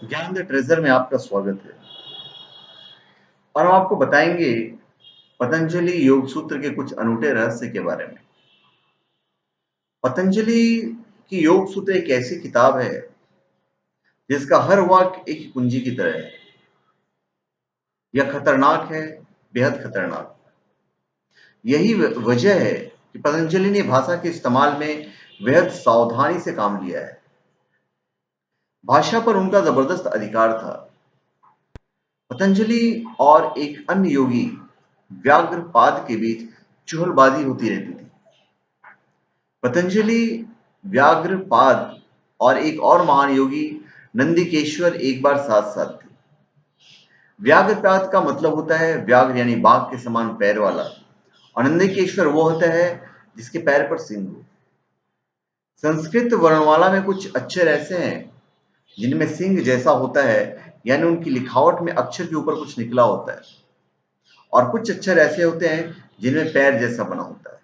ज्ञान the treasure में आपका स्वागत है और हम आपको बताएंगे पतंजलि योग सूत्र के कुछ अनूठे रहस्य के बारे में। पतंजलि की योग सूत्र एक ऐसी किताब है जिसका हर वाक्य एक कुंजी की तरह है। यह खतरनाक है, बेहद खतरनाक। यही वजह है कि पतंजलि ने भाषा के इस्तेमाल में बेहद सावधानी से काम लिया है। भाषा पर उनका जबरदस्त अधिकार था। पतंजलि और एक अन्य योगी व्याघ्रपाद के बीच चुहलबाजी होती रहती थी। पतंजलि, व्याघ्रपाद और एक और महान योगी नंदिकेश्वर एक बार साथ साथ थे। व्याघ्रपाद का मतलब होता है व्याघ्र यानी बाघ के समान पैर वाला, और नंदिकेश्वर वो होता है जिसके पैर पर सिंह हो। संस्कृत वर्णमाला में कुछ अक्षर ऐसे हैं जिनमें सिंह जैसा होता है, यानी उनकी लिखावट में अक्षर के ऊपर कुछ निकला होता है, और कुछ अक्षर ऐसे होते हैं जिनमें पैर जैसा बना होता है।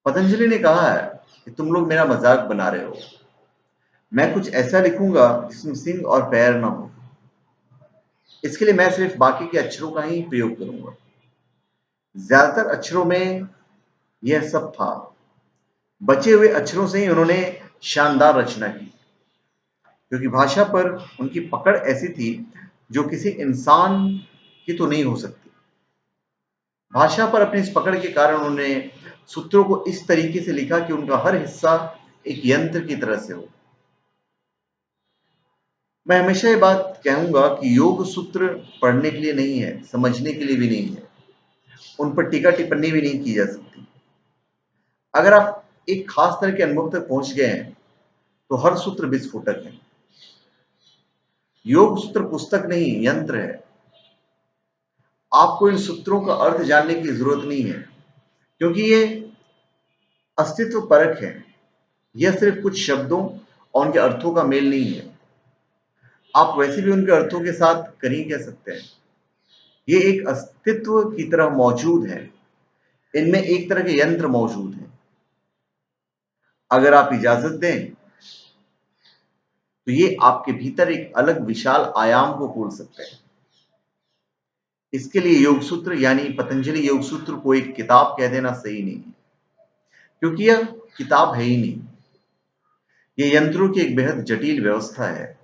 पतंजलि ने कहा है कि तुम लोग मेरा मजाक बना रहे हो। मैं कुछ ऐसा लिखूंगा जिसमें सिंह और पैर ना हो। इसके लिए मैं सिर्फ बाकी के अक्षरों का ही प्रयोग करूंगा। ज्यादातर अक्षरों में यह सब था। बचे हुए अक्षरों से ही उन्होंने शानदार रचना की, क्योंकि भाषा पर उनकी पकड़ ऐसी थी जो किसी इंसान की तो नहीं हो सकती। भाषा पर अपनी इस पकड़ के कारण उन्होंने सूत्रों को इस तरीके से लिखा कि उनका हर हिस्सा एक यंत्र की तरह से हो। मैं हमेशा ये बात कहूंगा कि योग सूत्र पढ़ने के लिए नहीं है, समझने के लिए भी नहीं है। उन पर टीका टिप्पणी भी नहीं की जा सकती। अगर आप एक खास तरह के अनुभव तक पहुंच गए हैं तो हर सूत्र विस्फोटक है। योग सूत्र पुस्तक नहीं, यंत्र है। आपको इन सूत्रों का अर्थ जानने की जरूरत नहीं है, क्योंकि ये अस्तित्व परक है। यह सिर्फ कुछ शब्दों और उनके अर्थों का मेल नहीं है। आप वैसे भी उनके अर्थों के साथ कहीं कह सकते हैं। ये एक अस्तित्व की तरह मौजूद है। इनमें एक तरह के यंत्र मौजूद हैं। अगर आप इजाजत दें तो ये आपके भीतर एक अलग विशाल आयाम को खोल सकते हैं। इसके लिए योग सूत्र यानी पतंजलि योग सूत्र को एक किताब कह देना सही नहीं है, क्योंकि यह किताब है ही नहीं। ये यंत्रों की एक बेहद जटिल व्यवस्था है।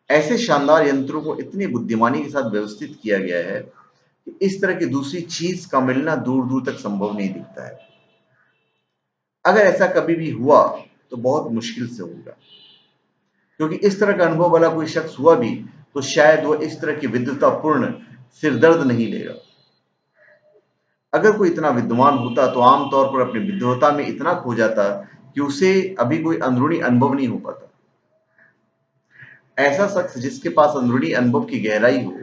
ऐसे शानदार यंत्रों को इतनी बुद्धिमानी के साथ व्यवस्थित किया गया है कि इस तरह की दूसरी चीज का मिलना दूर दूर तक संभव नहीं दिखता है। अगर ऐसा कभी भी हुआ तो बहुत मुश्किल से होगा, क्योंकि इस तरह का अनुभव वाला कोई शख्स हुआ भी तो शायद वह इस तरह की विद्वतापूर्ण सिरदर्द नहीं लेगा। अगर कोई इतना विद्वान होता तो आमतौर पर अपनी विद्वता में इतना खो जाता कि उसे अभी कोई अंदरूनी अनुभव नहीं हो पाता। ऐसा शख्स जिसके पास अंदरूनी अनुभव की गहराई हो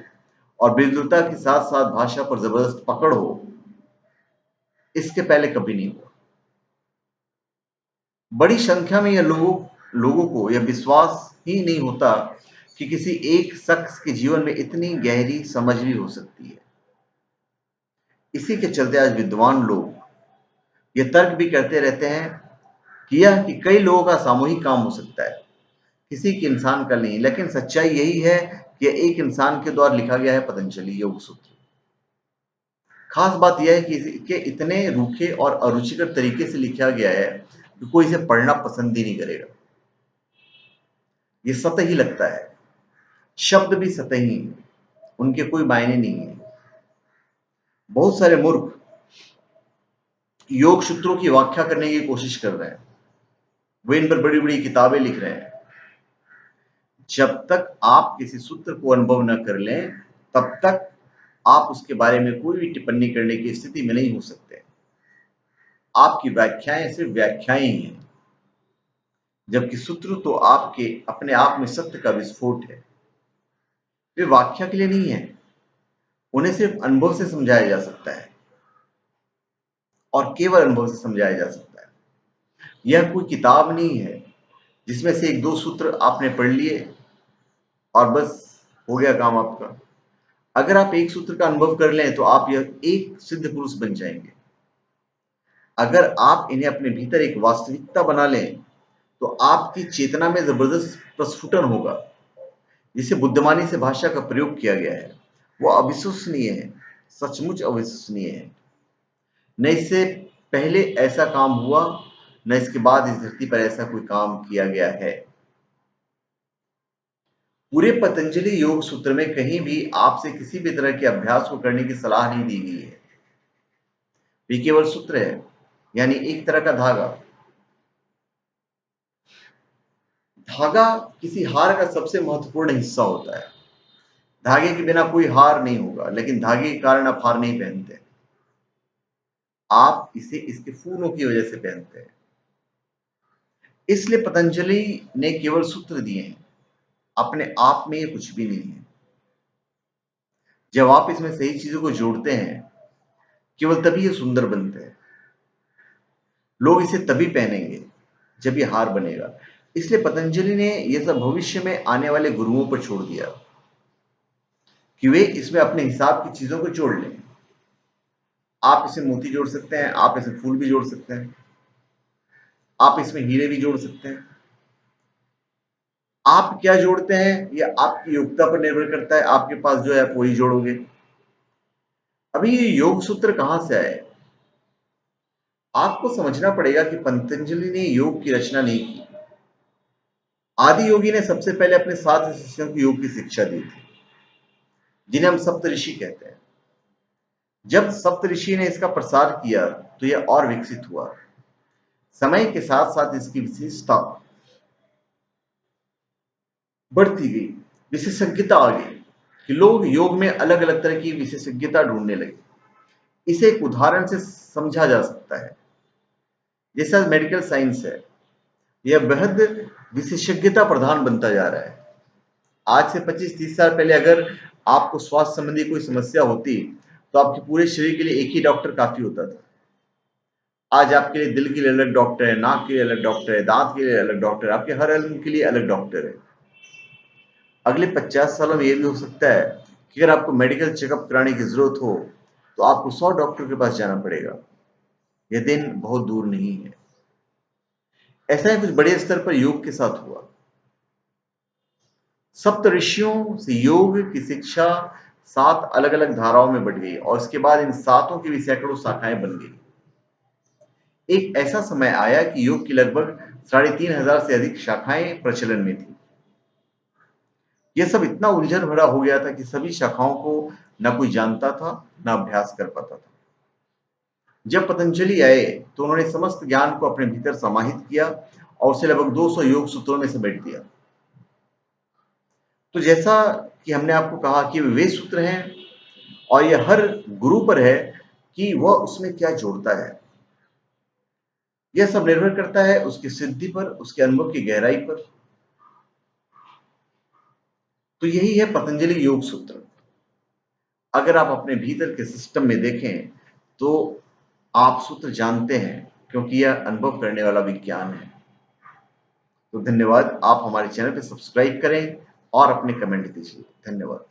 और विद्वता के साथ साथ भाषा पर जबरदस्त पकड़ हो, इसके पहले कभी नहीं हुआ। बड़ी संख्या में यह लोगों को यह विश्वास ही नहीं होता कि किसी एक शख्स के जीवन में इतनी गहरी समझ भी हो सकती है। इसी के चलते आज विद्वान लोग यह तर्क भी करते रहते हैं कि कई लोगों का सामूहिक काम हो सकता है, किसी के इंसान का नहीं। लेकिन सच्चाई यही है कि यह एक इंसान के द्वारा लिखा गया है पतंजलि योग सूत्र। खास बात यह है कि इसे इतने रूखे और अरुचिकर तरीके से लिखा गया है कि कोई इसे पढ़ना पसंद ही नहीं करेगा। ये सतही लगता है। शब्द भी सतही हैं, उनके कोई मायने नहीं है। बहुत सारे मूर्ख योग सूत्रों की व्याख्या करने की कोशिश कर रहे हैं। वे इन पर बड़ी बड़ी किताबें लिख रहे हैं। जब तक आप किसी सूत्र को अनुभव न कर लें तब तक आप उसके बारे में कोई भी टिप्पणी करने की स्थिति में नहीं हो सकते। आपकी व्याख्याएं सिर्फ व्याख्याएं ही हैं, जबकि सूत्र तो आपके अपने आप में सत्य का विस्फोट है। वे व्याख्या के लिए नहीं है, उन्हें सिर्फ अनुभव से समझाया जा सकता है, और केवल अनुभव से समझाया जा सकता है। यह कोई किताब नहीं है जिसमें से एक दो सूत्र आपने पढ़ लिए और बस हो गया काम आपका। अगर आप एक सूत्र का अनुभव कर लें तो आप यह एक सिद्ध पुरुष बन जाएंगे। अगर आप इन्हें अपने भीतर एक वास्तविकता बना लें तो आपकी चेतना में जबरदस्त प्रस्फुटन होगा। जिसे बुद्धिमानी से भाषा का प्रयोग किया गया है वो अविश्वसनीय है, सचमुच अविश्वसनीय है। न इससे पहले ऐसा काम हुआ, न इसके बाद इस धरती पर ऐसा कोई काम किया गया है। पूरे पतंजलि योग सूत्र में कहीं भी आपसे किसी भी तरह के अभ्यास को करने की सलाह नहीं दी गई है। ये केवल सूत्र है, यानी एक तरह का धागा। धागा किसी हार का सबसे महत्वपूर्ण हिस्सा होता है। धागे के बिना कोई हार नहीं होगा, लेकिन धागे के कारण आप हार नहीं पहनते। आप इसे इसके फूलों की वजह से पहनते हैं। इसलिए पतंजलि ने केवल सूत्र दिए हैं, अपने आप में ये कुछ भी नहीं है। जब आप इसमें सही चीजों को जोड़ते हैं, केवल तभी ये सुंदर बनते हैं। लोग इसे तभी पहनेंगे जब ये हार बनेगा। इसलिए पतंजलि ने यह सब भविष्य में आने वाले गुरुओं पर छोड़ दिया कि वे इसमें अपने हिसाब की चीजों को जोड़ लें। आप इसमें मोती जोड़ सकते हैं, आप इसमें फूल भी जोड़ सकते हैं, आप इसमें हीरे भी जोड़ सकते हैं। आप क्या जोड़ते हैं यह आपकी योग्यता पर निर्भर करता है। आपके पास जो है आप वही जोड़ोगे। अभी ये योग सूत्र कहां से आए? आपको समझना पड़ेगा कि पतंजलि ने योग की रचना नहीं की। आदि योगी ने सबसे पहले अपने 7 शिष्यों को योग की शिक्षा दी थी, जिन्हें हम सप्तऋषि कहते हैं। जब सप्तऋषि ने इसका प्रसार किया तो यह और विकसित हुआ। समय के साथ साथ इसकी विशेषता बढ़ती गई, विशेषज्ञता आ गई कि लोग योग में अलग अलग तरह की विशेषज्ञता ढूंढने लगे। इसे एक उदाहरण से समझा जा सकता है। जैसा मेडिकल साइंस है, यह बेहद विशेषज्ञता प्रधान बनता जा रहा है। आज से 25-30 साल पहले अगर आपको स्वास्थ्य संबंधी कोई समस्या होती तो आपके पूरे शरीर के लिए एक ही डॉक्टर काफी होता था। आज आपके लिए दिल के लिए अलग डॉक्टर है, नाक के लिए अलग डॉक्टर है, दांत के लिए अलग डॉक्टर है, आपके हर अंग के लिए अलग डॉक्टर है। अगले 50 सालों में यह भी हो सकता है कि अगर आपको मेडिकल चेकअप कराने की जरूरत हो तो आपको 100 डॉक्टर के पास जाना पड़ेगा। यह दिन बहुत दूर नहीं है। ऐसा ही कुछ बड़े स्तर पर योग के साथ हुआ। सप्त ऋषियों से योग की शिक्षा 7 अलग अलग धाराओं में बढ़ गई और उसके बाद इन सातों की भी सैकड़ों शाखाएं बन गई। एक ऐसा समय आया कि योग की लगभग 3500 से अधिक शाखाएं प्रचलन में थी। यह सब इतना उलझन भरा हो गया था कि सभी शाखाओं को न कोई जानता था, न अभ्यास कर पाता था। जब पतंजलि आए तो उन्होंने समस्त ज्ञान को अपने भीतर समाहित किया और उसे लगभग 200 योग सूत्रों में समेट दिया। तो जैसा कि हमने आपको कहा कि वे सूत्र हैं और यह हर गुरु पर है कि वह उसमें क्या जोड़ता है। यह सब निर्भर करता है उसकी सिद्धि पर, उसके अनुभव की गहराई पर। तो यही है पतंजलि योग सूत्र। अगर आप अपने भीतर के सिस्टम में देखें तो आप सूत्र जानते हैं, क्योंकि यह अनुभव करने वाला विज्ञान है। तो धन्यवाद। आप हमारे चैनल पर सब्सक्राइब करें और अपने कमेंट दीजिए। धन्यवाद।